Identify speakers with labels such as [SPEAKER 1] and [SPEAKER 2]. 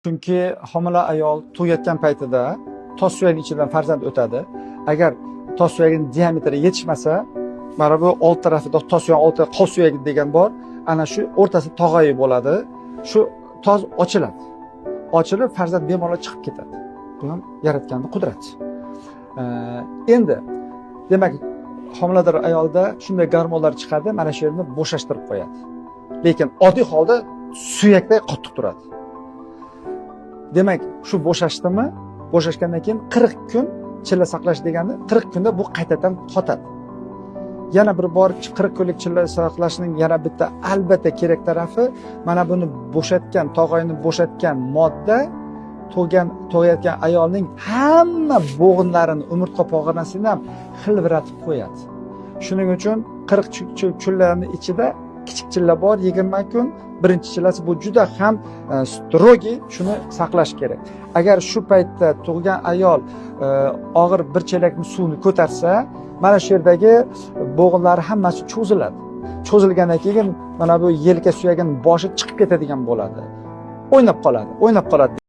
[SPEAKER 1] Chunki homila ayol tug'ayotgan paytida tos suyagi ichidan farzand o'tadi. Agar tos suyagining diametri yetishmasa, mana bu old tarafida tos suyagi, olti qo'l suyagi degan bor. Ana shu o'rtasi tog'ayi bo'ladi. Shu tos ochiladi. Ochilib farzand bemalol chiqib ketadi. Bu ham yaratganning qudrati. Endi demak, homilador ayolda shunday gormonlar chiqadi, mana shu yerni bo'shashtirib qo'yadi. Lekin oddiy holda suyakday qotib turadi. Demak, shu bo'shashdimi? Bo'shashgandan keyin 40 kun chilla saqlash degani 40 kunda bu qaytadan qotadi. Yana bir bor 40 kunlik chilla saqlashning yana bitta albatta kerak tarafi, mana buni bo'shatgan, tog'oyini bo'shatgan modda tug'ayotgan ayolning hamma bo'g'inlarini, umurtqa pog'onasini ham xilviratib qo'yadi. Shuning uchun 40 chillarning ichida kichik chilla bor 20 kun, birinchi chillasi bu juda ham strogi, shuni saqlash kerak. Agar shu paytda tug'gan ayol og'ir bir chelakni suvni ko'tarsa, mana shu yerdagi bo'g'inlari hammasi cho'ziladi. Cho'zilgandan keyin mana bu yelka suyagining boshi chiqib ketadigan bo'ladi. O'ynab qoladi.